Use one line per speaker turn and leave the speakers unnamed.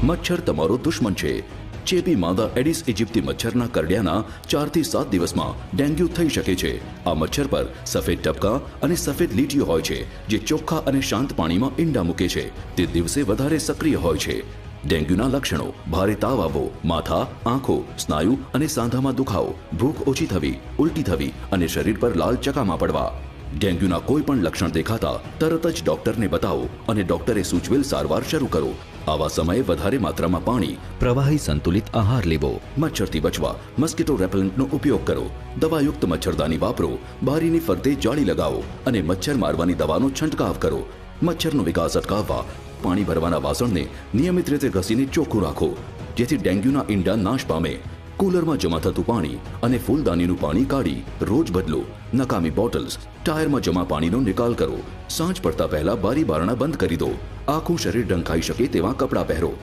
મચ્છર તમારો દુશ્મન છે। ચેપી માદા એડિસ ઇજિપ્તી મચ્છરના કરડ્યાના 4 થી 7 દિવસમાં ડેન્ગ્યુ થઈ શકે છે। આ મચ્છર પર સફેદ ટપકા અને સફેદ લીટીઓ હોય છે, જે ચોખ્ખા અને શાંત પાણીમાં ઈંડા મૂકે છે। તે દિવસે વધારે સક્રિય હોય છે। ડેન્ગ્યુના લક્ષણો: ભારે તાવ આવવો, માથા, આંખો, સ્નાયુ અને સાંધામાં દુખાવો, ભૂખ ઓછી થવી, ઉલટી થવી અને શરીર પર લાલ ચકામા પડવા। ડેન્ગ્યુના કોઈ પણ લક્ષણ દેખાતા તરત જ ડોક્ટરને બતાવો અને ડોક્ટરે સૂચવેલ સારવાર શરૂ કરો। આવા સમયે વધારે માત્રામાં પાણી, પ્રવાહી સંતુલિત આહાર લેવો, મચ્છરથી બચવા મસ્કિટો રેપેલન્ટનો ઉપયોગ કરો, દવાયુક્ત મચ્છરદાની વાપરો, બારીની ફરતે જાળી લગાવો અને મચ્છર મારવાની દવાનો છંટકાવ કરો। મચ્છરનો વિકાસ અટકાવવા પાણી ભરવાના વાસણને નિયમિત રીતે ઘસીને ચોખ્ખું રાખો, જેથી ડેન્ગ્યુના ઈંડા નાશ પામે। કુલરમાં જમા થતું પાણી અને ફૂલદાનીનું પાણી કાઢી રોજ બદલો। નકામી બોટલ્સ, ટાયરમાં જમા પાણીનો નિકાલ કરો। સાંજ પડતા પહેલા બારી બારણા બંધ કરી દો। આખું શરીર ઢંકાઈ શકે તેવા કપડાં પહેરો।